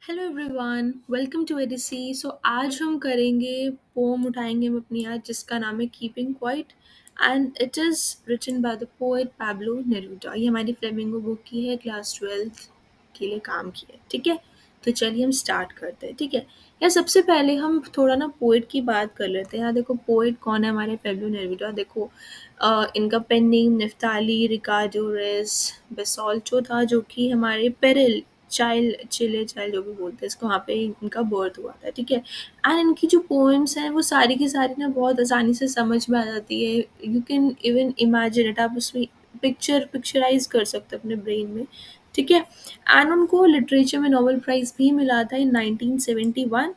Hello everyone, welcome to ADC. So आज हम करेंगे पोम उठाएंगे हम अपनी आज जिसका नाम है keeping quiet and it is written by the poet Pablo Neruda. ये हमारी फ्लेमिंगो बुक की है, क्लास 12th के लिए काम की है। ठीक है, तो चलिए हम स्टार्ट करते हैं। ठीक है, या सबसे पहले हम थोड़ा ना पोएट की बात कर लेते हैं। यहाँ देखो पोएट कौन है हमारे पैब्लो नेरूदा। देखो इनका पेन नेम निफ्ताली रिकार्डो रेस बेसोल्टो था, जो कि हमारे पेरिल चाइल्ड जो भी बोलते हैं इसको, वहाँ पे इनका बर्थ हुआ था। ठीक है, एंड इनकी जो पोएम्स हैं वो सारी की सारी ना बहुत आसानी से समझ में आ जाती है। You can even imagine it, आप उसमें पिक्चराइज कर सकते हो अपने ब्रेन में। ठीक है, एंड उनको लिटरेचर में नोबेल प्राइज़ भी मिला था इन 1971।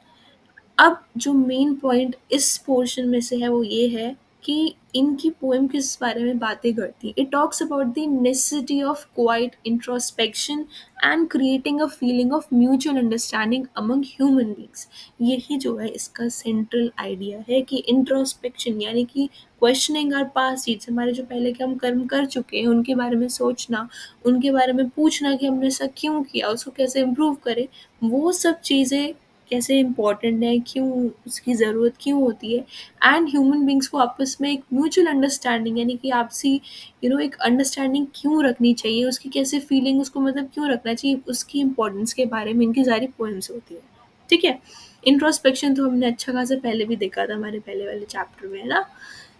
अब जो मेन पॉइंट इस पोर्शन में से है वो ये है कि इनकी पोएम किस बारे में बातें करती है। It talks about the necessity of quite introspection and creating a feeling of mutual understanding among human beings. यही जो है इसका सेंट्रल आइडिया है कि इंट्रोस्पेक्शन यानी कि क्वेश्चनिंग आर पास्ट डीड्स, हमारे जो पहले के हम कर्म कर चुके हैं उनके बारे में सोचना, उनके बारे में पूछना कि हमने ऐसा क्यों किया, उसको कैसे इम्प्रूव करें, वो सब चीज़ें कैसे इम्पोर्टेंट है, क्यों उसकी ज़रूरत क्यों होती है। एंड ह्यूमन बींग्स को आपस में एक म्यूचुअल अंडरस्टैंडिंग यानी कि आपसी एक अंडरस्टैंडिंग क्यों रखनी चाहिए, उसकी कैसे फीलिंग, उसको मतलब क्यों रखना चाहिए, उसकी इंपॉर्टेंस के बारे में इनकी सारी पोएम्स होती है। ठीक है, इंट्रोस्पेक्शन तो हमने अच्छा खासा पहले भी देखा था हमारे पहले वाले चैप्टर में, है ना,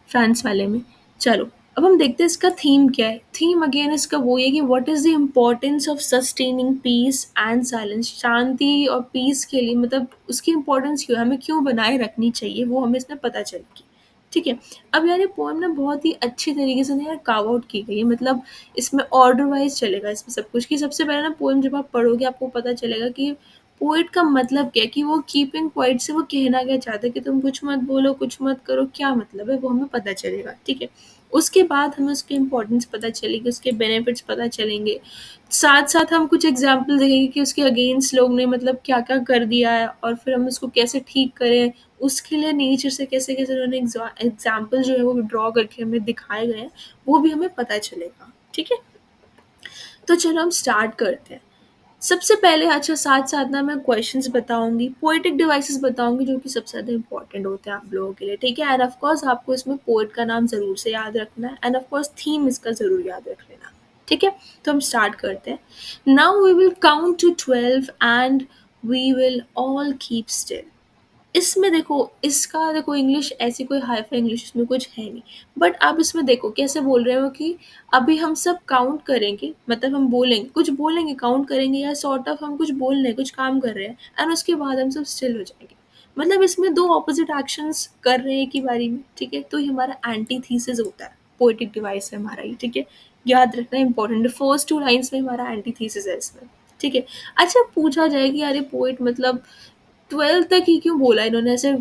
फ्रांस वाले में। चलो अब हम देखते हैं इसका थीम क्या है। थीम अगेन इसका वो है कि what is the importance of sustaining peace and silence. शांति और पीस के लिए मतलब उसकी इम्पोर्टेंस क्यों है, हमें क्यों बनाए रखनी चाहिए, वो हमें इसमें पता चलेगी। ठीक है, अब यार ये पोएम ना बहुत ही अच्छी तरीके से ना यार कार्व आउट की गई है। मतलब इसमें ऑर्डर वाइज चलेगा इसमें सब कुछ, कि सबसे पहले ना पोएम जब आप पढ़ोगे आपको पता चलेगा कि पोएट का मतलब क्या है, कि वो कीपिंग क्वाइट से वो कहना क्या चाहता है, कि तुम कुछ मत बोलो कुछ मत करो, क्या मतलब है वो हमें पता चलेगा। ठीक है, उसके बाद हमें उसकी इम्पोर्टेंस पता चलेगी, उसके बेनिफिट्स पता चलेंगे। साथ साथ हम कुछ एग्जाम्पल देखेंगे कि उसके अगेंस्ट लोग ने मतलब क्या क्या कर दिया है और फिर हम उसको कैसे ठीक करें। उसके लिए नेचर से कैसे कैसे उन्होंने एग्जाम्पल जो है वो ड्रॉ करके हमें दिखाए गए हैं, वो भी हमें पता चलेगा। ठीक है, तो चलो हम स्टार्ट करते हैं। सबसे पहले अच्छा साथ साथ ना मैं क्वेश्चंस बताऊंगी, पोएटिक डिवाइसेस बताऊंगी जो कि सबसे ज़्यादा इंपॉर्टेंट होते हैं आप लोगों के लिए। ठीक है, एंड ऑफ कोर्स आपको इसमें पोएट का नाम ज़रूर से याद रखना है, एंड ऑफ कोर्स थीम इसका ज़रूर याद रख लेना। ठीक है, तो हम स्टार्ट करते हैं। Now we will count to 12 and we will all keep still. इसमें देखो, इसका देखो इंग्लिश ऐसी कोई हाई-फाई इंग्लिश इसमें कुछ है नहीं। बट आप इसमें देखो कैसे बोल रहे हो कि अभी हम सब काउंट करेंगे, मतलब हम बोलेंगे, कुछ बोलेंगे, काउंट करेंगे या सॉर्ट ऑफ हम कुछ बोल रहे हैं, कुछ काम कर रहे हैं एंड उसके बाद हम सब स्टिल हो जाएँगे। मतलब इसमें 2 ऑपोज़िट एक्शंस कर रहे हैं एक ही बारी में, ठीक है? तो ये हमारा एंटीथीसिस होता है, पोएटिक डिवाइस है हमारा ये, ठीक है? याद रखना इम्पोर्टेंट है, फर्स्ट 2 लाइन्स में हमारा एंटीथीसिस है इसमें, ठीक है? अच्छा पूछा जाए कि अरे पोएट मतलब 12 तक ही क्यों बोला इन्होंने ऐसे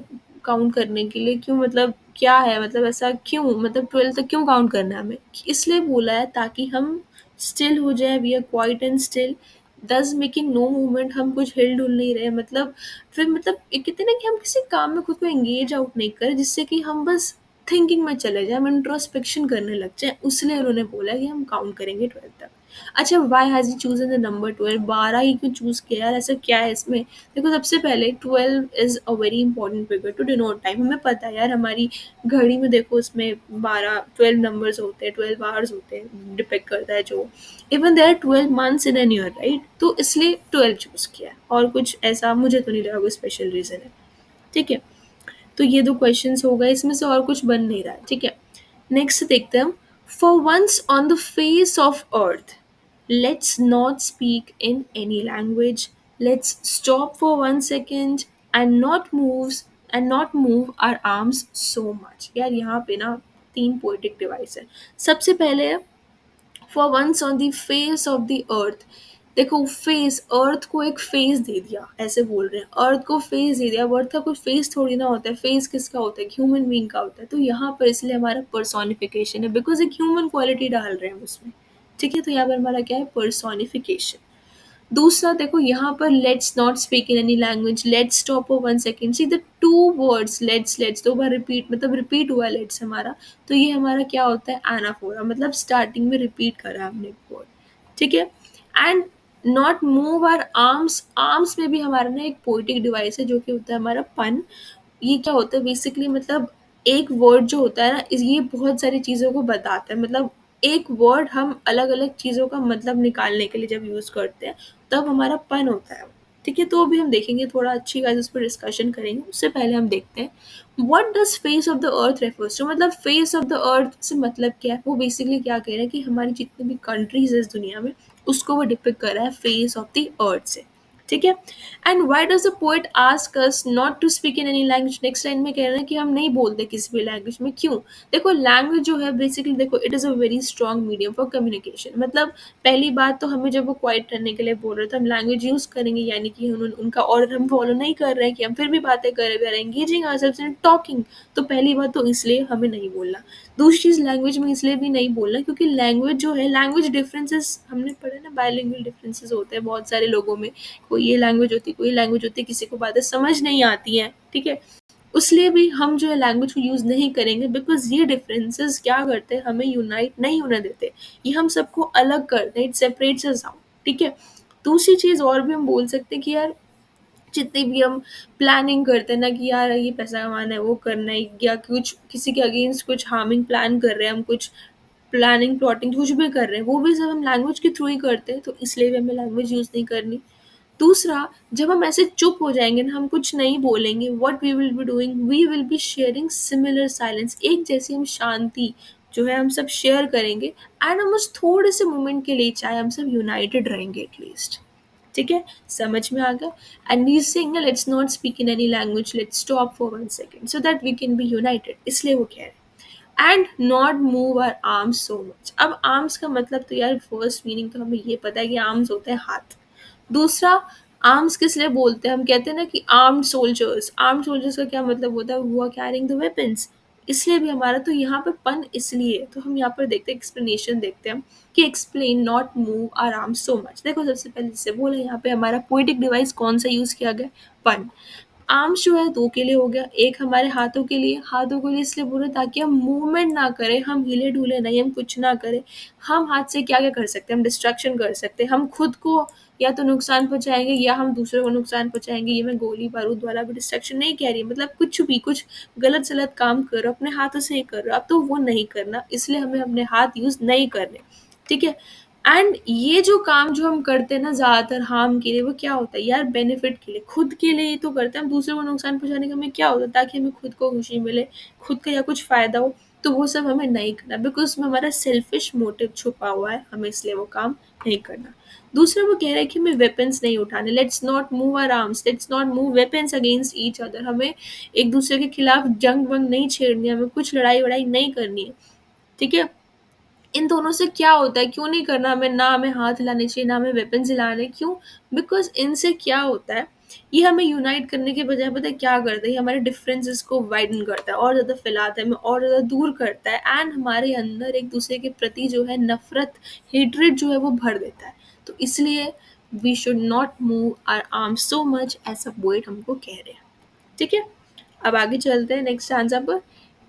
काउंट करने के लिए, क्यों मतलब क्या है, मतलब ऐसा क्यों, मतलब 12 तक क्यों काउंट करना है हमें? इसलिए बोला है ताकि हम स्टिल हो जाए, we are quiet and still, thus making no movement, हम कुछ हिल डुल नहीं रहे, मतलब फिर मतलब एक कहते हैं ना कि हम किसी काम में खुद को एंगेज आउट नहीं करें जिससे कि हम बस थिंकिंग में चले जाएं, हम इंट्रोस्पेक्शन करने लग जाएं। उसलिए उन्होंने बोला कि हम काउंट करेंगे 12 तक। अच्छा why has he chosen the number 12, 12 ही क्यों चूज़ किया यार, ऐसा क्या है इसमें? देखो सबसे पहले 12 is a very important figure to denote time. हमें पता है यार हमारी घड़ी में देखो उसमें 12 12 नंबर्स होते हैं, 12 आवर्स होते हैं, डिपेंड करता है जो, even there 12 months in an year, right? तो इसलिए 12 चूज़ किया है, और कुछ ऐसा मुझे तो नहीं लगा कोई स्पेशल रीज़न है। ठीक है, तो ये 2 क्वेश्चंस हो गए, इसमें से और कुछ बन नहीं रहा है। ठीक है, नेक्स्ट देखते हैं हम। For once on the face of earth, let's not speak in any language, let's stop for 1 second and not move our arms so much. यार यहाँ पे ना 3 पोएटिक डिवाइस है। सबसे पहले है for once on the face of the earth. देखो face, अर्थ को एक फेस दे दिया, ऐसे बोल रहे हैं, अर्थ को फेस दे दिया। अब अर्थ का कोई फेस थोड़ी ना होता है, फेस किसका होता है, ह्यूमन बीइंग का होता है। तो यहाँ पर इसलिए हमारा पर्सोनिफिकेशन है, बिकॉज एक ह्यूमन क्वालिटी डाल रहे हैं हम उसमें। ठीक है, तो यहाँ पर हमारा क्या है, पर्सोनिफिकेशन। दूसरा देखो यहाँ पर let's not speak in any language, let's stop for 1 second. See the 2 words let's 2 bar repeat, मतलब रिपीट हुआ लेट्स हमारा, तो ये हमारा क्या होता है, एनाफोरा, मतलब स्टार्टिंग में रिपीट करा हमने वर्ड। ठीक है, and not move our arms, arms में भी हमारा ना एक पोएटिक डिवाइस है जो कि होता है हमारा पन। ये क्या होता है बेसिकली, मतलब एक वर्ड जो होता है ना ये बहुत सारी चीज़ों को बताता है। मतलब एक वर्ड हम अलग अलग चीज़ों का मतलब निकालने के लिए जब यूज़ करते हैं तब हमारा पन होता है। ठीक है, तो अभी हम देखेंगे थोड़ा अच्छी गाइस उस पर डिस्कशन करेंगे। उससे पहले हम देखते हैं what does face of the earth refers to. मतलब फेस ऑफ द अर्थ से मतलब क्या है, वो बेसिकली क्या कह रहे हैं कि हमारी जितनी भी कंट्रीज है इस दुनिया में उसको वो डिपिक्ट कर रहा है फेस ऑफ द अर्थ से। ठीक है, and why does the poet ask us not to speak in any language. Next line में कह रहे हैं कि हम नहीं बोलते किसी भी लैंग्वेज में। क्यों? देखो लैंग्वेज जो है बेसिकली, देखो it is a very strong medium for communication. मतलब पहली बात तो हमें जब वो क्वाइट रहने के लिए बोल रहे थे हम लैंग्वेज यूज़ करेंगे, यानी कि उनका ऑर्डर हम फॉलो नहीं कर रहे हैं कि हम फिर भी बातें कर रहे हैं, we are engaging ourselves in talking. तो पहली बात तो इसलिए हमें नहीं बोलना। दूसरी चीज़ लैंग्वेज में इसलिए भी नहीं बोलना क्योंकि लैंग्वेज जो है, लैंग्वेज डिफरेंसेस हमने पढ़े ना, बायलिंगुअल डिफरेंसेस होते हैं बहुत सारे लोगों में। कोई ये लैंग्वेज होती है, कोई लैंग्वेज होती है, किसी को बातें समझ नहीं आती हैं। ठीक है, उसलिए भी हम जो है लैंग्वेज को यूज़ नहीं करेंगे बिकॉज ये डिफरेंसेस क्या करते हैं, हमें यूनाइट नहीं होने देते, ये हम सबको अलग करते हैं, इट सेपरेट्स अस आउट। ठीक है, दूसरी चीज़ और भी हम बोल सकते हैं कि यार जितनी भी हम प्लानिंग करते हैं ना कि यार ये पैसा कमाना है, वो करना है, या कुछ किसी के अगेंस्ट कुछ हार्मिंग प्लान कर रहे हैं, हम कुछ प्लानिंग प्लॉटिंग कुछ भी कर रहे हैं, वो भी सब हम लैंग्वेज के थ्रू ही करते हैं, तो इसलिए भी हमें लैंग्वेज यूज़ नहीं करनी। दूसरा, जब हम ऐसे चुप हो जाएंगे ना, हम कुछ नहीं बोलेंगे, what we will be doing, we will be sharing similar silence. एक जैसी हम शांति जो है हम सब शेयर करेंगे, एंड हम उस थोड़े से मोमेंट के लिए चाहे हम सब यूनाइटेड रहेंगे एटलीस्ट। ठीक है, समझ में आ गया। And he saying let's not speak in any language, let's stop for 1 second so that we can be united, इसलिए वो कह रहे हैं and not move our arms so much. अब आर्म्स का मतलब तो यार फर्स्ट मीनिंग तो हमें ये पता है कि आर्म्स होते हैं हाथ। दूसरा, आर्म्स किस लिए बोलते हैं, हम कहते हैं ना कि आर्म्ड सोल्जर्स, आर्म्ड सोल्जर्स का क्या मतलब होता है, who are carrying the weapons. इसलिए भी हमारा तो यहाँ पे पन इसलिए है। तो हम यहाँ पर देखते हैं एक्सप्लेनेशन देखते हैं हम कि explain not move our arms so much. देखो सबसे पहले जैसे बोला यहाँ पे हमारा पोएटिक डिवाइस कौन सा यूज़ किया गया, पन। आर्म्स जो है दो के लिए हो गया, एक हमारे हाथों के लिए, हाथों के लिए इसलिए बोले ताकि हम मूवमेंट ना करें, हम हिले डुले नहीं, हम कुछ ना करें। हम हाथ से क्या क्या कर सकते हैं, हम डिस्ट्रैक्शन कर सकते हैं, हम खुद को या तो नुकसान पहुंचाएंगे या हम दूसरों को नुकसान पहुंचाएंगे। ये मैं गोली बारूद वाला भी डिस्ट्रैक्शन नहीं कह रही, मतलब कुछ भी, कुछ गलत सलत काम करो अपने हाथों से ही कर रहे हो, अब तो वो नहीं करना, इसलिए हमें अपने हाथ यूज नहीं करने। ठीक है, एंड ये जो काम जो हम करते हैं ना ज़्यादातर हार्म के लिए, वो क्या होता है यार, बेनिफिट के लिए, खुद के लिए ही तो करते हैं हम, दूसरों को नुकसान पहुंचाने का हमें क्या होता है, ताकि हमें खुद को खुशी मिले, खुद का या कुछ फ़ायदा हो। तो वो सब हमें नहीं करना बिकॉज उसमें हमारा सेल्फिश मोटिव छुपा हुआ है, हमें इसलिए वो काम नहीं करना। दूसरा, वो कह रहा है कि हमें वेपन्स नहीं उठाने, let's not move our arms, let's not move weapons against each other. हमें एक दूसरे के खिलाफ जंग वंग नहीं छेड़नी है, हमें कुछ लड़ाई वड़ाई नहीं करनी है। ठीक है, इन दोनों से क्या होता है, क्यों नहीं करना हमें, ना हमें हाथ हिलाने चाहिए ना हमें वेपन हिलाने, क्यों? बिकॉज इनसे क्या होता है, ये हमें यूनाइट करने के बजाय पता है क्या करता है, ये हमारे डिफरेंसेस को वाइडन करता है, और ज़्यादा फैलाता है, हमें और ज़्यादा दूर करता है, एंड हमारे अंदर एक दूसरे के प्रति जो है नफरत, हेट्रेड जो है वो भर देता है। तो इसलिए we should not move our arm so much, ऐसा पोएट हमको कह रहे हैं। ठीक है, अब आगे चलते हैं नेक्स्ट आंसर पर।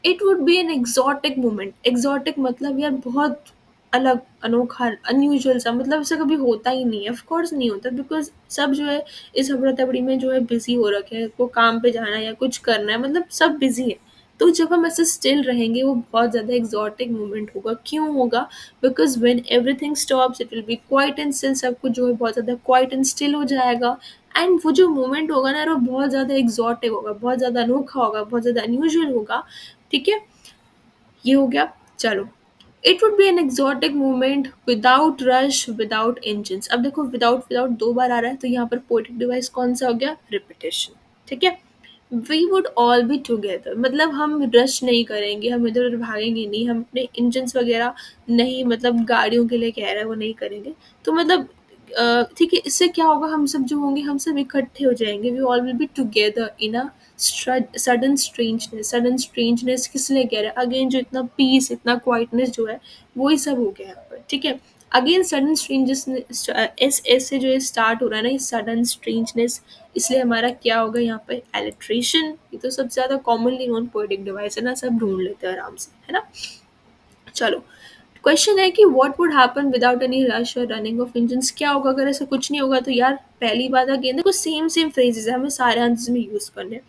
It would be an exotic moment, exotic मतलब यार बहुत अलग, अनोखा, अनयूजुअल सा, मतलब ऐसा कभी होता ही नहीं है, ऑफ कोर्स नहीं होता, बिकॉज सब जो है इस हबड़ा तबड़ी में जो है बिजी हो रखे हैं, को काम पे जाना है या कुछ करना है, मतलब सब बिजी है। तो जब हम ऐसे स्टिल रहेंगे वो बहुत ज़्यादा एग्जॉटिक मोमेंट होगा। क्यों होगा? Because when everything stops it will be quiet and still, सब कुछ जो है बहुत ज़्यादा क्वाइट एंड स्टिल हो जाएगा, एंड वो जो मोमेंट होगा ना वो बहुत ज़्यादा एग्जॉटिक होगा, बहुत ज़्यादा अनोखा होगा, बहुत ज़्यादा अनयूजुअल होगा। ठीक है, ये हो गया। चलो, it would be an exotic moment without rush without engines. अब देखो विदाउट विदाउट दो बार आ रहा है, तो यहाँ पर पोएटिक डिवाइस कौन सा हो गया, रिपीटेशन। ठीक है, we would all be together, मतलब हम रश नहीं करेंगे, हम इधर उधर भागेंगे नहीं, हम अपने इंजन्स वगैरह नहीं, मतलब गाड़ियों के लिए कह रहा है वो नहीं करेंगे। तो मतलब ठीक है, इससे क्या होगा, हम सब जो होंगे हम सब इकट्ठे हो जाएंगे, we all will be together in a sudden strangeness. Sudden strangeness किस लिए कह रहे हैं, अगेन जो इतना पीस, इतना क्वाइटनेस जो है वही सब हो गया यहाँ पर। ठीक है, again sudden strangeness, S S से जो है स्टार्ट हो रहा है ना ये सडन स्ट्रेंजनेस, इसलिए हमारा क्या होगा यहाँ पे, एलिट्रेशन। ये तो सबसे ज़्यादा कॉमनली नोन पोएटिक डिवाइस है ना, सब ढूंढ लेते हैं आराम से, है ना। चलो, क्वेश्चन है कि what would happen without any rush और रनिंग ऑफ इंजन्स, क्या होगा अगर ऐसा कुछ नहीं होगा? तो यार पहली बात अगेन देखो, सेम सेम फ्रेजेस है, हमें सारे आंसर्स में यूज करने हैं।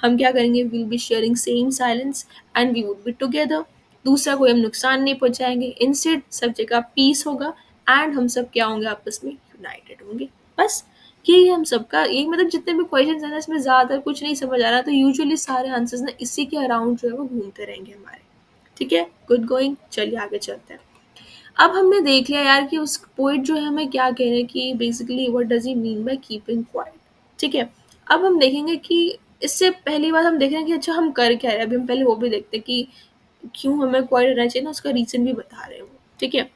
हम क्या करेंगे, will be sharing same silence and we would be together. दूसरा, कोई हम नुकसान नहीं पहुंचाएंगे, इंस्टेड सब जगह पीस होगा एंड हम सब क्या होंगे, आपस में यूनाइटेड होंगे। बस यही हम सबका, यही मतलब जितने भी क्वेश्चन है ना, इसमें ज़्यादा कुछ नहीं समझ आ रहा, तो यूजुअली सारे आंसर्स ना इसी के अराउंड जो है वो घूमते रहेंगे हमारे। ठीक है, गुड गोइंग, चलिए आगे चलते हैं। अब हमने देख लिया यार कि उस पोइट जो है हमें क्या कह रहे हैं कि basically what does he mean by keeping quiet. ठीक है, अब हम देखेंगे कि इससे पहली बात हम देख रहे हैं कि अच्छा हम कर क्या रहे हैं। अभी हम पहले वो भी देखते हैं कि क्यों हमें क्वाइट रहना चाहिए ना, उसका रीजन भी बता रहे हैं वो। ठीक है,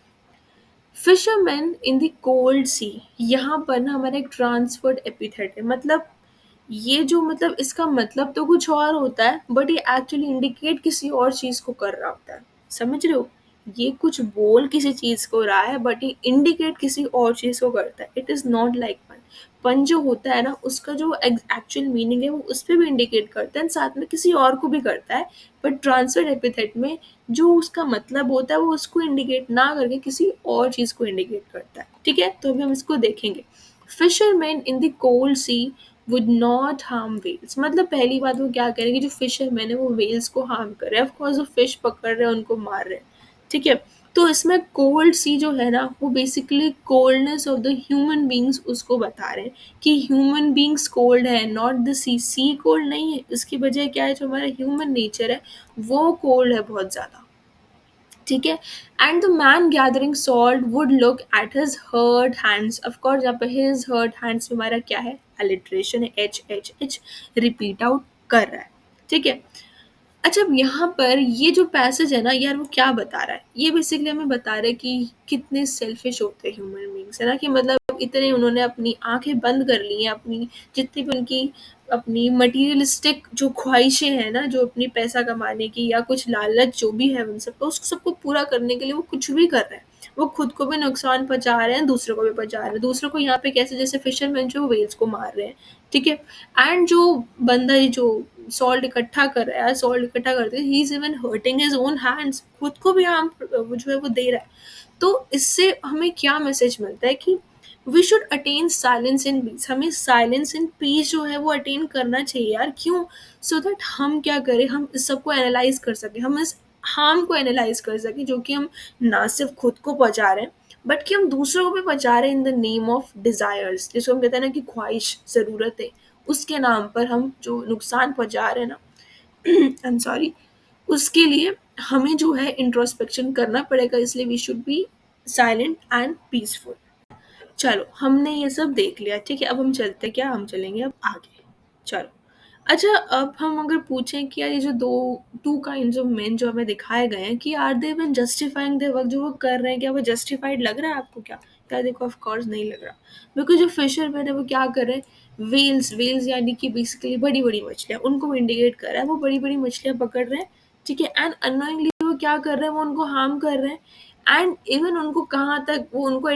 फिशरमैन इन द कोल्ड सी, यहाँ पर ना हमारा एक ट्रांसफर्ड एपिथेट है। मतलब ये जो, मतलब इसका मतलब तो कुछ और होता है बट ये एक्चुअली इंडिकेट किसी और चीज को कर रहा होता है। समझ रहे हो, ये कुछ बोल किसी चीज को रहा है बट ये इंडिकेट किसी और चीज को करता है। इट इज नॉट लाइक पन। पन जो होता है ना, उसका जो एक्चुअल मीनिंग है वो उस पर भी इंडिकेट करता है, साथ में किसी और को भी करता है। बट ट्रांसफर एपिथेट में जो उसका मतलब होता है वो उसको इंडिकेट ना करके किसी और चीज को इंडिकेट करता है। ठीक है, तो अभी हम इसको देखेंगे। Fisherman in the cold sea would not harm whales, मतलब पहली बात वो क्या करेंगे, जो फिशरमैन है वो वेल्स को हार्म कर रहे हैं। ऑफकोर्स वो फिश पकड़ रहे हैं, उनको मार रहे हैं। ठीक है, तो इसमें कोल्ड सी जो है ना, वो basically coldness of the human beings उसको बता रहे हैं कि ह्यूमन बींग्स कोल्ड है, not the sea. Sea cold नहीं है, इसकी वजह क्या है, जो हमारा ह्यूमन नेचर है वो कोल्ड है बहुत ज़्यादा। ठीक है, and the man gathering salt would look at his hurt hands. Of course यहाँ पे हिज हर्ट हैंड्स में हमारा क्या है, अलिट्रेशन है, H H H repeat out कर रहा है। ठीक है, अच्छा अब यहाँ पर ये जो पैसेज है ना यार, वो क्या बता रहा है, ये बेसिकली हमें बता रहा है कि कितने सेल्फिश होते हैं ह्यूमन बींग्स, है ना। कि मतलब इतने उन्होंने अपनी आंखें बंद कर ली हैं, अपनी जितनी भी उनकी अपनी मटीरियलिस्टिक जो ख्वाहिशें हैं ना, जो अपनी पैसा कमाने की या कुछ लालच जो भी है उन सबको, उस सबको पूरा करने के लिए वो कुछ भी कर रहे हैं। वो खुद को भी नुकसान पहुंचा रहे हैं, दूसरों को भी पहुंचा रहे हैं। दूसरों को यहाँ पे कैसे, जैसे फिशरमैन जो वेल्स को मार रहे हैं। ठीक है, एंड जो बंदा है जो सॉल्ट इकट्ठा कर रहा है, सॉल्ट इकट्ठा करते he is even hurting his own hands, खुद को भी हार्म जो है वो दे रहा है। तो इससे हमें क्या मैसेज मिलता है कि we should attain silence in peace, हमें साइलेंस इन पीस जो है वो अटेन करना चाहिए यार। क्यों? सो दैट हम क्या करें, हम इस सबको एनालाइज कर सकें, हम इस हार्म को एनालाइज कर सकें जो कि हम ना सिर्फ खुद को पहुंचा रहे हैं बट कि हम दूसरों को भी पहुंचा रहे हैं in the name of desires, जिसको हम कहते हैं ना कि ख्वाहिश, ज़रूरतें, उसके नाम पर हम जो नुकसान पहुंचा रहे हैं ना, आई एम सॉरी, उसके लिए हमें जो है इंट्रोस्पेक्शन करना पड़ेगा। इसलिए we should be silent and peaceful. चलो हमने ये सब देख लिया। ठीक है, अब हम चलते, क्या हम चलेंगे अब आगे। चलो, अच्छा अब हम अगर पूछें कि यार ये जो दो टू काइंड्स ऑफ मेन जो हमें दिखाए गए हैं, कि are they even justifying their work, जो वो कर रहे हैं क्या वो जस्टिफाइड लग रहा है आपको क्या? यार देखो, ऑफ कोर्स नहीं लग रहा। बिकॉज जो फिशरमैन है वो क्या कर रहे हैं, वेल्स, वेल्स यानी कि बेसिकली बड़ी बड़ी मछलियाँ, उनको इंडिकेट कर रहा है, वो बड़ी बड़ी मछलियाँ पकड़ रहे हैं। ठीक है, एंड अनोइंगली वो क्या कर रहे हैं, वो उनको हार्म कर रहे हैं। एंड इवन उनको कहाँ तक, वो उनको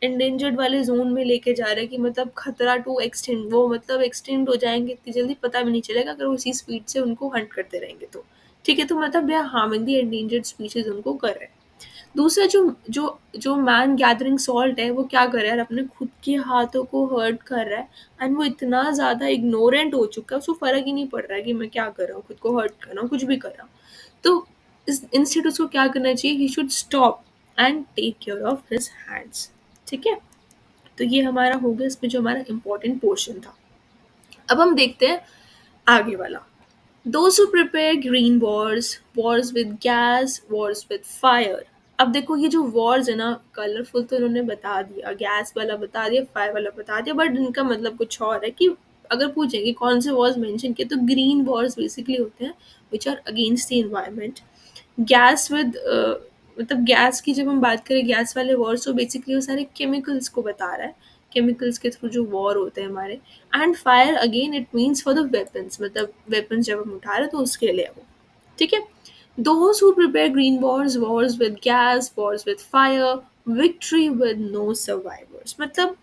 एंडेंजर्ड वाले जोन में लेके जा रहे हैं, कि मतलब खतरा टू एक्सटेंड, वो मतलब एक्सटेंड हो जाएंगे इतनी जल्दी, पता भी नहीं चलेगा अगर वो उसी स्पीड से उनको हंट करते रहेंगे तो। ठीक है, तो मतलब they are harming the endangered species, उनको कर रहे हैं। दूसरा, जो जो जो मैन गैदरिंग सॉल्ट है वो क्या कर रहा है, अपने खुद के हाथों को हर्ट कर रहा है। एंड वो इतना ज़्यादा इग्नोरेंट हो चुका है, उसको फ़र्क ही नहीं पड़ रहा है कि मैं क्या कर रहा हूँ, खुद को हर्ट कर रहा हूँ, कुछ भी कर रहा हूँ। तो इंस्टेड उसको क्या करना चाहिए, he should stop and take care of his hands. ठीक है, तो ये हमारा हो गया इसमें जो हमारा इम्पोर्टेंट पोर्शन था। अब हम देखते हैं आगे वाला। Those who prepare green wars, wars with gas, wars with fire. अब देखो ये जो वॉर्स है ना, कलरफुल तो इन्होंने बता दिया, गैस वाला बता दिया, फायर वाला बता दिया, बट इनका मतलब कुछ और है। कि अगर पूछेंगे कौन से वॉर्स मेंशन किए, तो ग्रीन वॉर्स बेसिकली होते हैं which are against the environment. Gas with मतलब गैस की जब हम बात करें, गैस वाले वॉर्स, तो बेसिकली वो सारे केमिकल्स को बता रहा है, केमिकल्स के थ्रू जो वॉर होते हैं हमारे। And fire again it means for the weapons, मतलब वेपन्स जब हम उठा रहे हैं तो उसके लिए वो। ठीक है, those who prepare green wars, wars with gas, wars with fire, victory with no survivors. मतलब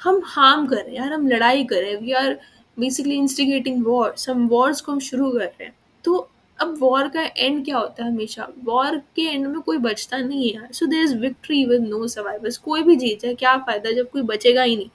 हम हार्म कर रहे हैं यार, हम लड़ाई कर रहे हैं, we are basically instigating wars, हम वॉर्स को हम शुरू कर रहे हैं। तो अब वॉर का एंड क्या होता है? हमेशा वॉर के एंड में कोई बचता नहीं है यार। So there is victory with no survivors. कोई भी जीत जाए क्या फायदा जब कोई बचेगा ही नहीं।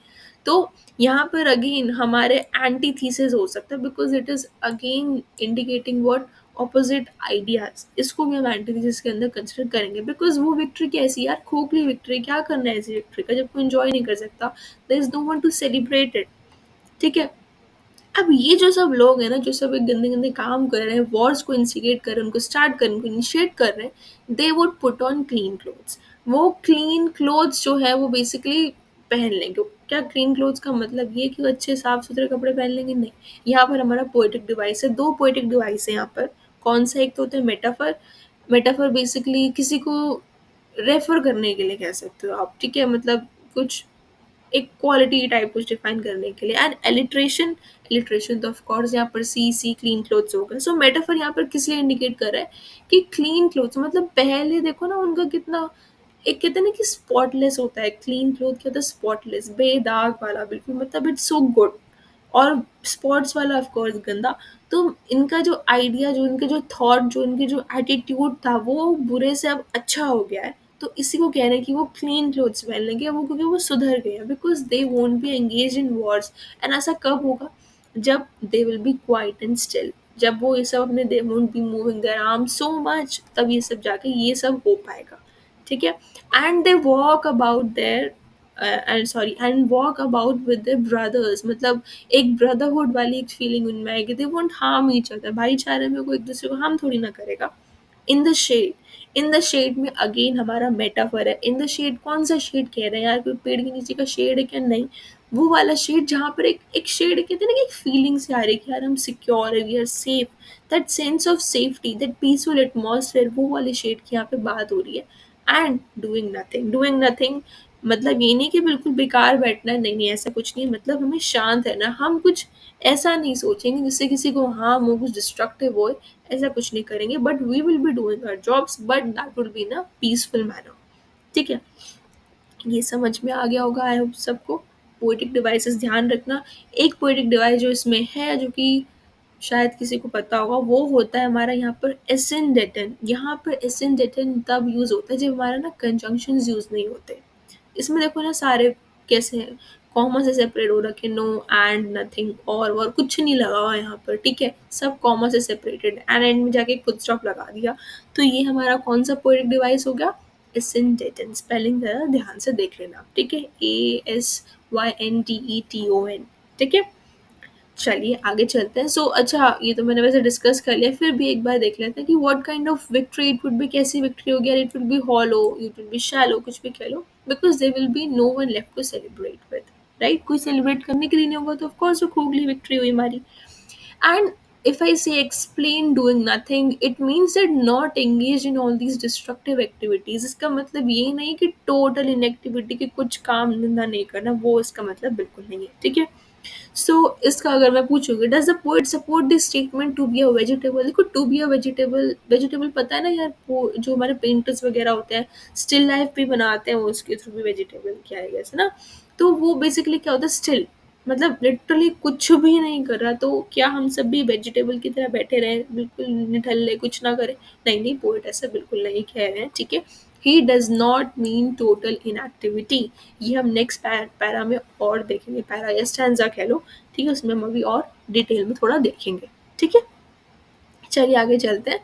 तो यहाँ पर अगेन हमारे एंटी थीसिस हो सकता है, because it is again indicating what opposite ideas. इसको भी हम एंटी थीसिस के अंदर कंसिडर करेंगे, बिकॉज वो विक्ट्री कैसी यार, खोखली विक्ट्री। क्या करना है ऐसी विक्ट्री का जब कोई एंजॉय नहीं कर सकता? There is no one to celebrate it. ठीक है। अब ये जो सब लोग हैं ना, जो सब एक गंदे गंदे काम कर रहे हैं, वॉर्स को इंसिगेट कर रहे हैं, उनको स्टार्ट कर रहे हैं, उनको इनिशिएट कर रहे हैं, they would put on clean clothes. वो क्लीन क्लोथ्स जो है वो बेसिकली पहन लेंगे। क्या क्लीन क्लोथ्स का मतलब ये कि वो अच्छे साफ सुथरे कपड़े पहन लेंगे? नहीं। यहाँ पर हमारा पोएटिक डिवाइस है, दो पोएटिक डिवाइस है यहाँ पर। कौन सा? एक तो होता है मेटाफर। मेटाफर बेसिकली किसी को रेफर करने के लिए कह सकते हो आप। ठीक है, मतलब कुछ एक क्वालिटी टाइप कुछ डिफाइन करने के लिए। एंड एलिट्रेशन, एलिट्रेशन तो ऑफ कोर्स यहाँ पर सी सी क्लीन क्लोथ्स होगा। सो मेटाफर यहाँ पर किस लिए इंडिकेट कर रहा है कि क्लीन क्लोथ्स मतलब पहले देखो ना उनका कितना, एक कहते हैं ना कि स्पॉटलेस होता है। क्लीन क्लोथ क्या होता है? स्पॉटलेस, बेदाग वाला बिल्कुल, मतलब इट्स सो गुड। और स्पॉट्स वाला ऑफ कोर्स गंदा। तो इनका जो आइडिया, जो इनके जो थॉट, जो इनके जो एटीट्यूड था वो बुरे से अब अच्छा हो गया है। तो इसी को कह रहे हैं कि वो क्लीन क्लोथ्स पहन लेंगे वो, क्योंकि वो सुधर गए हैं, because they won't be engage in wars. And ऐसा कब होगा? जब they will be quiet and still. जब वो ये सब अपने, they won't be moving their arm so much, तब ये सब जाके ये सब हो पाएगा। ठीक है। And they walk about their and sorry and walk about with their brothers. मतलब एक ब्रदरहुड वाली एक फीलिंग उनमें आएगी। They won't harm each other. भाईचारे में कोई एक दूसरे को हार्म थोड़ी ना करेगा। In the shade, in the shade में अगेन हमारा मेटाफर है। इन द शेड कौन सा शेड कह रहे हैं यार? कोई पेड़ के नीचे का शेड है क्या? नहीं। वो वाला शेड जहाँ पर एक एक शेड कहते हैं ना कि एक फीलिंग से आ रही है कि यार हम सिक्योर है, we are safe. That sense of safety, that peaceful atmosphere, वो वाले शेड की यहाँ पे बात हो रही है। And doing nothing, doing nothing मतलब ये नहीं कि बिल्कुल बेकार बैठना है, नहीं नहीं ऐसा कुछ नहीं। मतलब हमें शांत है ना, हम कुछ ऐसा नहीं सोचेंगे जिससे किसी को हार्म हो, कुछ डिस्ट्रक्टिव हो, ऐसा कुछ नहीं करेंगे। But we will be doing our jobs, but that will be in a peaceful manner. ठीक है। ये समझ में आ गया होगा आई होप सबको। पोएटिक डिवाइसेस ध्यान रखना। एक पोएटिक डिवाइस जो इसमें है, जो कि शायद किसी को पता होगा, वो होता है हमारा यहाँ पर एसेंडेटन। यहाँ पर एसेंडेटन तब यूज होता है जब हमारा ना कंजंक्शन यूज नहीं होते। इसमें देखो ना सारे कैसे हैं, कॉमा से सेपरेट हो रखे, नो एंड नथिंग और कुछ नहीं लगा हुआ यहाँ पर। ठीक है, सब कॉमा से सेपरेटेड, एंड में जाके फुल स्टॉप लगा दिया। तो ये हमारा कौन सा पोएटिक डिवाइस हो गया? एसेंडेटन। स्पेलिंग जरा ध्यान से देख लेना। ठीक है, ASYNDETON। ठीक है। चलिए आगे चलते हैं। सो अच्छा, ये तो मैंने वैसे डिस्कस कर लिया, फिर भी एक बार देख लेते हैं कि what kind of victory it would be. कैसी विक्ट्री होगी? It will be hollow, it will be shallow, कुछ भी कह लो, because there will be no one left to celebrate with. Right, कोई सेलिब्रेट करने के लिए नहीं होगा, तो ऑफ कोर्स वो खोखली विक्ट्री हुई हमारी। And if I say explain doing nothing, it means that not engaged in all these destructive activities. इसका मतलब ये नहीं कि total inactivity, कि कुछ काम धंधा नहीं करना, वो इसका मतलब बिल्कुल नहीं है। ठीक है। सो इसका अगर मैं पूछूंगी, does the poet support this statement to be a vegetable? देखो, to be a vegetable, vegetable पता है ना यार, वो जो हमारे पेंटर्स वगैरह होते हैं स्टिल लाइफ भी बनाते हैं, वो उसके थ्रू भी वेजिटेबल क्या है गैस ना। तो वो बेसिकली क्या होता है? स्टिल मतलब लिटरली कुछ भी नहीं कर रहा। तो क्या हम सब भी वेजिटेबल की तरह बैठे रहे, बिल्कुल निठल्ले, कुछ ना करें? नहीं नहीं, पोएट ऐसा बिल्कुल नहीं कह रहे हैं। ठीक है। He does not mean total inactivity. ये हम नेक्स्ट पैरा में और देखेंगे, पैरा या स्टैंजा कह लो। ठीक है, उसमें हम अभी और डिटेल में थोड़ा देखेंगे। ठीक है। चलिए आगे चलते हैं।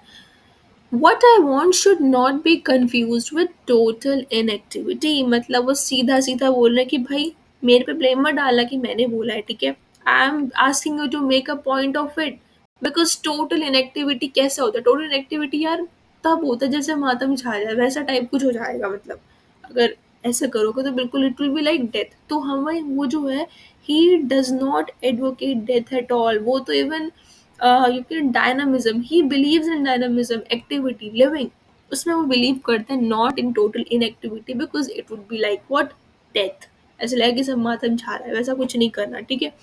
What I want should not be confused with total inactivity। मतलब वो सीधा सीधा बोल रहे हैं कि भाई मेरे पे ब्लेम मत डालना कि मैंने बोला है। ठीक है। I am asking you to make a point of it. Because total inactivity कैसा होता है? टोटल इनएक्टिविटी यार तब होता है जैसे मातम छा जाए, वैसा टाइप कुछ हो जाएगा। मतलब अगर ऐसा करोगे तो बिल्कुल it will be like death. तो हमें वो जो है, he does not advocate death at all. वो तो even you can dynamism, he believes in dynamism, activity, living, उसमें वो बिलीव करते हैं, not in total inactivity, because it would be like what? Death. ऐसे लगे कि सब मातम छा रहा है, वैसा कुछ नहीं करना। ठीक है।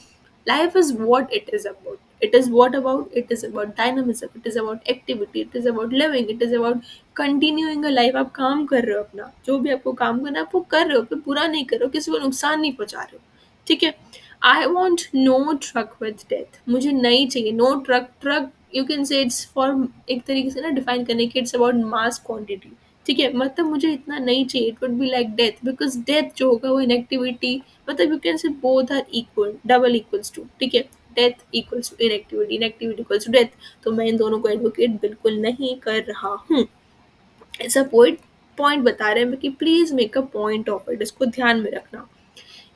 Life is what it is about. It is what about? It is about dynamism, it is about activity, it is about living, it is about continuing a life. आप काम कर रहे हो अपना, जो भी आपको काम करना है आप वो कर रहे हो, फिर बुरा नहीं कर रहे हो, किसी को नुकसान नहीं पहुंचा रहे हो। ठीक है। I want no truck with death. मुझे नहीं चाहिए no truck. Truck you can say it's for, एक तरीके से ना डिफाइन करने की, इट्स अबाउट मास क्वांटिटी। ठीक है, मतलब मुझे इतना नहीं चाहिए, it would be like death, because death जो होगा वो इनएक्टिविटी, मतलब you can say both are equal, double equals to. ठीक है, death equals to inactivity, inactivity equals to death. तो मैं इन दोनों को एडवोकेट बिल्कुल नहीं कर रहा हूँ। ऐसा पॉइंट पॉइंट बता रहे हैं कि please make a point of it, इसको ध्यान में रखना।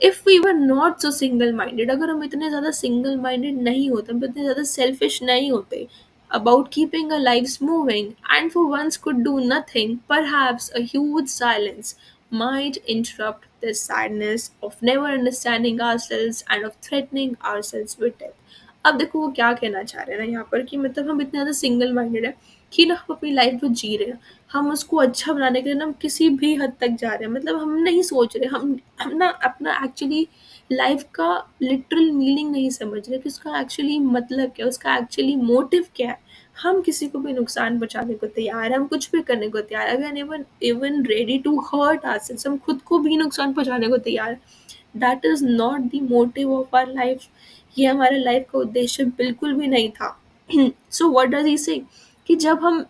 If we were not so single minded, अगर हम इतने ज़्यादा सिंगल माइंडेड नहीं होते, हम इतने ज़्यादा सेल्फिश नहीं होते about keeping our lives moving, and for once could do nothing, perhaps a huge silence might interrupt the sadness of never understanding ourselves and of threatening ourselves with death. अब देखो वो क्या कहना चाह रहे हैं ना यहाँ पर, कि मतलब हम इतने ज़्यादा सिंगल माइंडेड है कि ना हम अपनी लाइफ जो जी रहे हैं, हम उसको अच्छा बनाने के लिए ना हम किसी भी हद तक जा रहे हैं, मतलब हम नहीं सोच रहे, हम ना अपना एक्चुअली लाइफ का लिटरल मीनिंग नहीं समझ रहे कि उसका एक्चुअली मतलब क्या है, उसका एक्चुअली मोटिव क्या है। हम किसी को भी नुकसान पहुंचाने को तैयार है, हम कुछ भी करने को तैयार है, we are even even ready to hurt ourselves, हम खुद को भी नुकसान पहुंचाने को तैयार है। That is not the motive of our life. ये हमारे लाइफ का उद्देश्य बिल्कुल भी नहीं था। सो व्हाट डज ही से, कि जब हम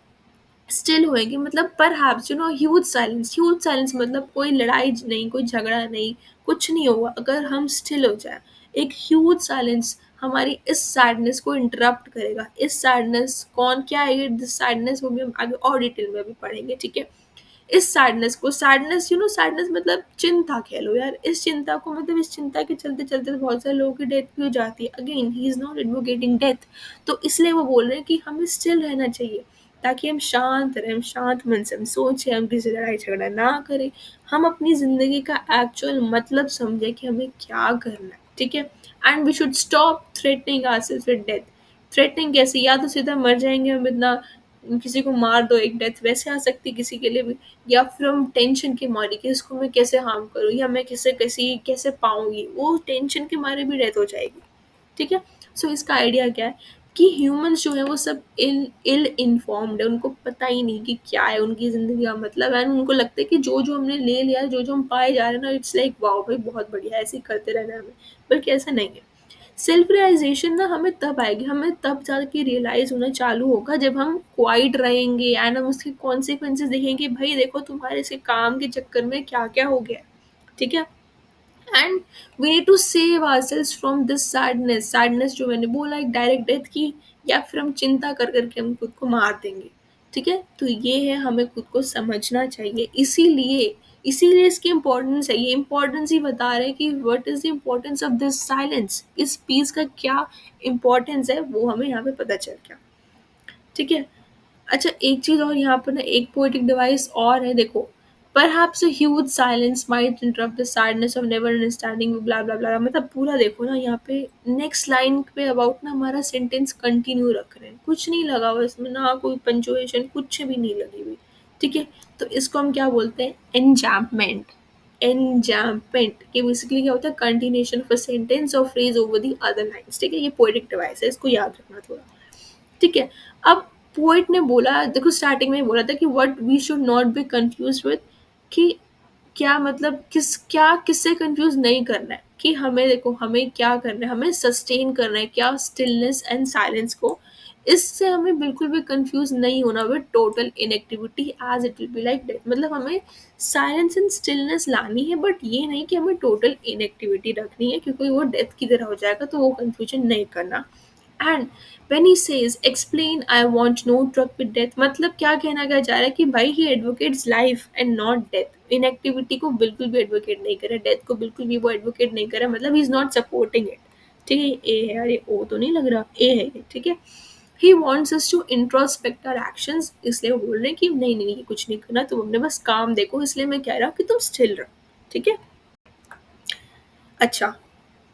स्टिल होएंगे, मतलब परहैप्स ह्यूज साइलेंस, मतलब कोई लड़ाई नहीं, कोई झगड़ा नहीं, कुछ नहीं होगा अगर हम स्टिल हो जाए। एक ह्यूज साइलेंस हमारी इस सैडनेस को इंटरप्ट करेगा। इस सैडनेस कौन क्या है, दिस सैडनेस वो भी हम आगे और डिटेल में भी पढ़ेंगे। ठीक है, इस सैडनेस को, सैडनेस सैडनेस मतलब चिंता कह लो यार, इस चिंता को, मतलब इस चिंता के चलते चलते बहुत सारे लोगों की डेथ भी हो जाती है। Again he is not advocating death, तो इसलिए वो बोल रहे हैं कि हमें स्टिल रहना चाहिए, ताकि हम शांत रहें, हम शांत मन से हम सोचें, हम किसी लड़ाई झगड़ा ना करें, हम अपनी ज़िंदगी का एक्चुअल मतलब समझें कि हमें क्या करना है। ठीक है, and we should stop threatening ourselves with death. Threatening कैसे, या तो सीधा मर जाएंगे हम, इतना किसी को मार दो, एक डेथ वैसे आ सकती है किसी के लिए भी, या फिर हम टेंशन के मारे कि इसको मैं कैसे हार्म करूँ, या मैं कैसे कैसी कैसे पाऊंगी, वो टेंशन के मारे भी डेथ हो जाएगी। ठीक है, सो इसका आइडिया क्या है कि ह्यूमंस जो है वो सब इल इल इन्फॉर्म्ड है, उनको पता ही नहीं कि क्या है उनकी ज़िंदगी का मतलब है। उनको लगता है कि जो जो हमने ले लिया, जो जो हम पाए जा रहे हैं ना, इट्स लाइक वाओ भाई बहुत बढ़िया है, ऐसे ही करते रहना है हमें। बल्कि ऐसा नहीं है। सेल्फ रियलाइजेशन ना हमें तब आएगी, हमें तब जाके रियलाइज होना चालू होगा जब हम क्वाइट रहेंगे एंड हम उसके कॉन्सिक्वेंसेस देखेंगे कि भाई देखो तुम्हारे से काम के चक्कर में क्या क्या हो गया है। ठीक है, and we need to save ourselves from this sadness. Sadness जो मैंने बोला, एक डायरेक्ट डेथ की, या फिर हम चिंता कर करके हम खुद को मार देंगे। ठीक है, तो ये है, हमें खुद को समझना चाहिए। इसीलिए इसीलिए इसकी इम्पोर्टेंस है, ये इम्पोर्टेंस ही बता रहे हैं कि what is the importance of this silence, इस पीस का क्या इम्पोर्टेंस है वो हमें यहाँ पे पता चल गया। ठीक है, अच्छा एक चीज़ और यहाँ पर ना, एक पोएटिक डिवाइस और है देखो। Perhaps a huge silence might interrupt the sadness of never understanding blah blah blah, मतलब पूरा देखो ना यहाँ पे, नेक्स्ट लाइन पे अबाउट ना हमारा सेंटेंस कंटिन्यू रख रहे हैं, कुछ नहीं लगा हुआ इसमें, ना कोई पंचुएशन कुछ भी नहीं लगी हुई। ठीक है, तो इसको हम क्या बोलते हैं, एनजैम्पमेंट। एनजैम्पमेंट ये बेसिकली क्या होता है, कंटिन्यूशन ऑफ अ सेंटेंस और phrase over the other lines. ठीक है, ये पोएटिक डिवाइस है, इसको याद रखना थोड़ा। ठीक है, अब पोइट ने बोला, देखो स्टार्टिंग में ही बोला था कि what we should not be confuse with, कि क्या मतलब क्या किससे कंफ्यूज नहीं करना है, कि हमें देखो हमें क्या करना है, हमें सस्टेन करना है क्या, स्टिलनेस एंड साइलेंस को। इससे हमें बिल्कुल भी कंफ्यूज नहीं होना with total inactivity as it will be like death, मतलब हमें साइलेंस एंड स्टिलनेस लानी है, बट ये नहीं कि हमें टोटल इनएक्टिविटी रखनी है, क्योंकि वो डेथ की तरह हो जाएगा, तो वो कंफ्यूजन नहीं करना। And when he says explain I want no truck with death, मतलब क्या कहना क्या चाह रहा है कि भाई ही advocates life and not death. Inactivity को बिल्कुल भी एडवोकेट नहीं करे, डेथ को बिल्कुल भी वो एडवोकेट नहीं करे, मतलब he is not supporting it. ठीक है, ए है, अरे ओ तो नहीं लग रहा, ए है ये। ठीक है, he wants us to introspect our actions, इसलिए वो बोल रहे हैं कि नहीं नहीं ये कुछ नहीं करना, तुम अपने बस काम देखो, इसलिए मैं कह रहा हूँ कि तुम स्टिल रहो। ठीक है, अच्छा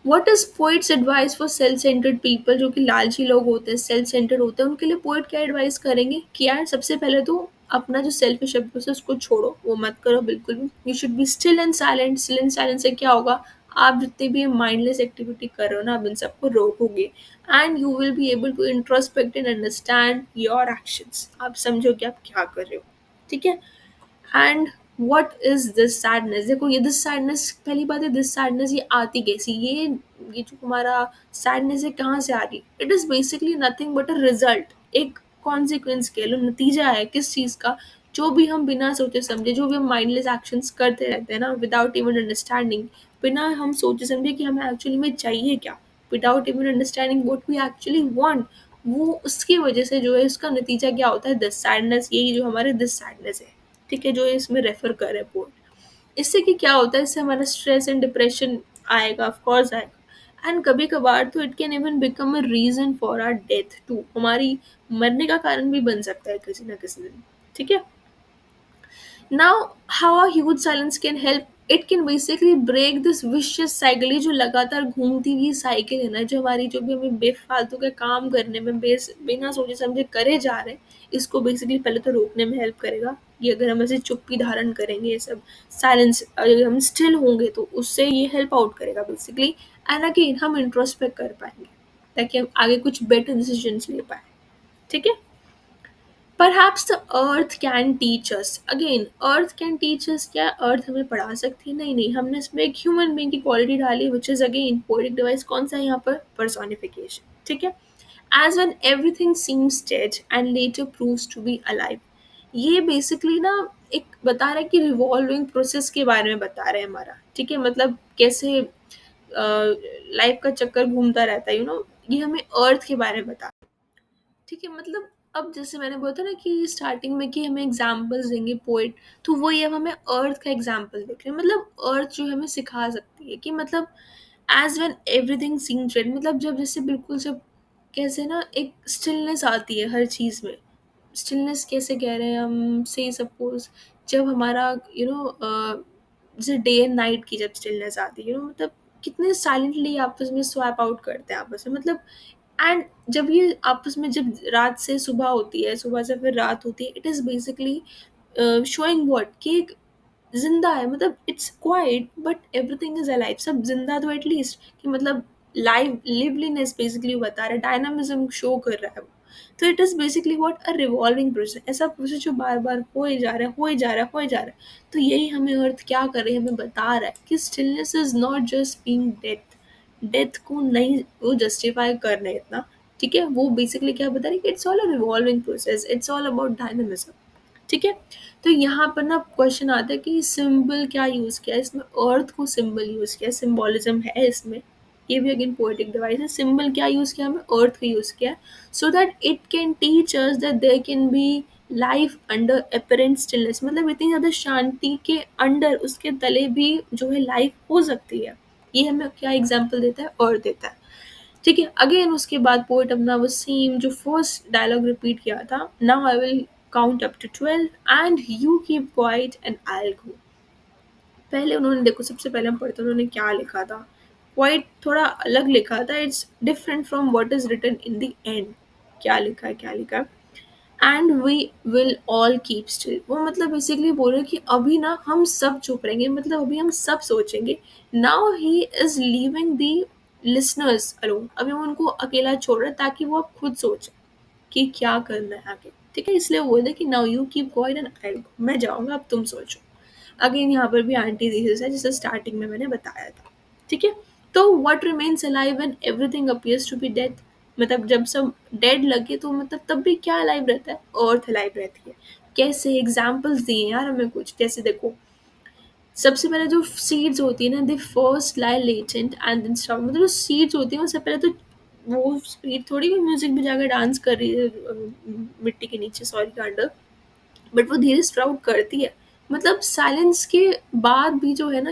what is poets advice for self centred people, जो कि लालची लोग होते हैं, सेल्फ सेंटर्ड होते हैं, उनके लिए पोइट क्या एडवाइस करेंगे कि यार सबसे पहले तो अपना जो सेल्फिश अप्रोच है उसको छोड़ो, वो मत करो बिल्कुल भी। You should be still and silent. Still and silent से क्या होगा, आप जितने भी माइंडलेस एक्टिविटी कर रहे हो ना, आप इन सबको रोकोगे and you will be able to introspect and understand your actions, आप समझो कि आप क्या कर रहे हो। ठीक है, and what is this sadness, देखो ये दिस सैडनेस, पहली बात है दिस सैडनेस ये आती कैसी, ये जो हमारा सैडनेस है कहाँ से आ रही, it is basically nothing but a result, एक कॉन्सिक्वेंस कह लो, नतीजा है किस चीज़ का, जो भी हम बिना सोचे समझे, जो भी हम माइंडलेस एक्शंस करते रहते हैं ना, विदाउट इवन अंडरस्टैंडिंग, बिना हम सोचे समझे कि हमें एक्चुअली में चाहिए क्या, without even understanding what we actually want, वो उसकी वजह से जो है उसका नतीजा क्या होता है, दिस सैडनेस, यही जो हमारे दिस सैडनेस है, ठीक है, जो इसमें रेफर कर रहे हैं पोर्ट। इससे कि क्या होता है, इससे हमारा स्ट्रेस एंड डिप्रेशन आएगा, ऑफ कोर्स आएगा, एंड कभी कभार तो it can even become a reason for our death too, हमारी मरने का कारण भी बन सकता है किसी ना किसी दिन, ठीक है। Now, how a huge silence can help, it can basically break this vicious cycle, ये जो लगातार घूमती हुई साइकिल है ना, जो हमारी, जो भी हमें बेफालतू के काम करने में बिना सोचे समझे करे जा रहे हैं, इसको बेसिकली पहले तो रोकने में हेल्प करेगा। ये अगर हम ऐसे चुप्पी धारण करेंगे, ये सब साइलेंस, अगर हम स्टिल होंगे तो उससे ये हेल्प आउट करेगा बेसिकली। एंड अगेन हम इंट्रोस्पेक्ट कर पाएंगे ताकि हम आगे कुछ बेटर डिसीजंस ले पाए, ठीक है। Perhaps the earth can teach us. Again, earth can teach us, क्या earth हमें पढ़ा सकती है? नहीं नहीं, हमने इसमें एक ह्यूमन बीइंग की क्वालिटी डाली, which is again poetic device, कौन सा है यहाँ पर, personification, ठीक है। As when everything seems dead and later proves to be alive. ये बेसिकली ना एक बता रहा है कि रिवॉल्विंग प्रोसेस के बारे में बता रहे हैं हमारा, ठीक है, मतलब कैसे लाइफ का चक्कर घूमता रहता है, ये हमें अर्थ के बारे में बता, ठीक है। मतलब अब जैसे मैंने बोला था ना कि स्टार्टिंग में कि हमें एग्जाम्पल्स देंगे पोएट, तो वो ये अब हमें अर्थ का एग्जाम्पल देख रहे हैं, मतलब अर्थ जो हमें सिखा सकती है कि मतलब as when everything seems red, मतलब जब जैसे बिल्कुल जब कैसे ना एक स्टिलनेस आती है हर चीज़ में। स्टिलनेस कैसे कह रहे हैं हम, से सपोज जब हमारा जैसे डे एंड नाइट की जब स्टिलनेस आती है, मतलब कितने साइलेंटली आपस में स्वैप आउट करते हैं आपस में, मतलब एंड जब ये आपस में जब रात से सुबह होती है, सुबह से फिर रात होती है, it is basically showing what कि एक जिंदा है, मतलब it's quite but everything is alive, सब जिंदा तो एटलीस्ट, कि मतलब लाइव लिवलीनेस बेसिकली वो बता रहा है, डायनामिज्म शो कर रहा है वो। तो it is basically what a revolving process, ऐसा प्रोसेस जो बार बार हो ही जा रहा है, हो ही जा रहा है, हो ही जा रहा है। तो यही हमें अर्थ क्या कर रही है, हमें बता रहा है कि stillness is not just being death, death को नहीं वो जस्टिफाई कर रहे इतना, ठीक है। वो बेसिकली क्या बता रही है कि it's all a revolving process, it's all about dynamism, ठीक है। तो यहाँ पर ना क्वेश्चन आता है कि सिंबल क्या यूज़ किया है इसमें, अर्थ को सिंबल यूज़ किया है, सिम्बोलिज्म है इसमें, ये भी अगेन पोएटिक डिवाइस है। सिंबल क्या यूज़ किया, हमें अर्थ का यूज़ किया है, so that it can teach us that there can be life under apparent stillness, मतलब इतनी ज़्यादा शांति के अंडर, उसके तले भी जो है लाइफ हो सकती है। ये हमें क्या एग्जाम्पल देता है, अर्थ देता है, ठीक है। अगेन उसके बाद पोएट अपना वो सेम जो फर्स्ट डायलॉग रिपीट किया था, now I will count up to 12 and you keep quiet and I will go. पहले उन्होंने देखो, सबसे पहले हम पढ़ते हैं उन्होंने क्या लिखा था, क्वाइट थोड़ा अलग लिखा था, it's different from what is written in the end. क्या लिखा है, क्या लिखा है, and we will all keep still, वो मतलब बेसिकली बोल रहे हैं कि अभी ना हम सब चुप रहेंगे, मतलब अभी हम सब सोचेंगे। Now he is leaving the listeners alone, अभी वो उनको अकेला छोड़ रहे हैं ताकि वो अब खुद सोचें कि क्या करना है आगे, ठीक है। इसलिए वो बोलते कि now you keep going and I, मैं जाऊंगा अब तुम सोचो। अगेन यहाँ पर भी एंटीथेसिस है जैसे स्टार्टिंग में मैंने बताया था, ठीक है। तो what remains alive when everything appears to be dead, मतलब जब सब डेड लगे तो मतलब तब भी क्या अलाइव रहता है, अर्थ अलाइव रहती है। कैसे एग्जाम्पल्स दिए यार हमें कुछ, जैसे देखो सबसे पहले जो सीड्स होती है ना, they first lie latent and then start, मतलब जो सीड्स होती है उससे पहले तो वो स्पीड थोड़ी भी म्यूजिक बजाकर डांस कर रही है मिट्टी के नीचे, सॉरी के अंडर, बट वो धीरे स्प्राउट करती है, मतलब साइलेंस के बाद भी जो है ना,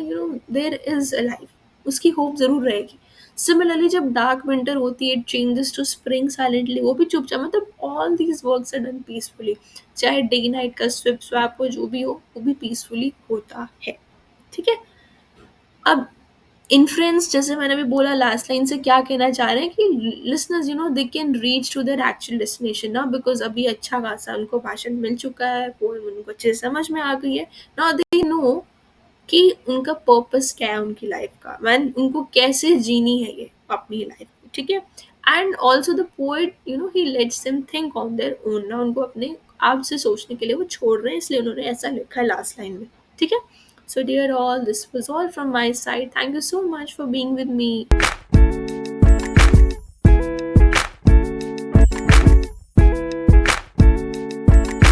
देयर इज अ लाइफ, उसकी होप जरूर रहेगी। सिमिलरली जब डार्क विंटर होती है, चेंजेस टू स्प्रिंग साइलेंटली, वो भी चुपचाप, मतलब all these works are done peacefully, चाहे डे नाइट का स्विप स्वैप हो, जो भी हो, वो भी पीसफुली होता है, ठीक है। अब इन्फ्लुएंस, जैसे मैंने अभी बोला लास्ट लाइन से क्या कहना चाह रहे हैं कि listeners they can reach to their actual destination ना, बिकॉज अभी अच्छा खासा उनको भाषण मिल चुका है, पोएम उनको अच्छे से समझ में आ गई है। नाउ दे नो कि उनका पर्पस क्या है उनकी लाइफ का, मैन उनको कैसे जीनी है ये अपनी लाइफ को, ठीक है। And also the poet he let's them think on their own, ना उनको अपने आप से सोचने के लिए वो छोड़ रहे हैं, इसलिए उन्होंने ऐसा लिखा है लास्ट लाइन में, ठीक है। So dear all, this was all from my side. Thank you so much for being with me.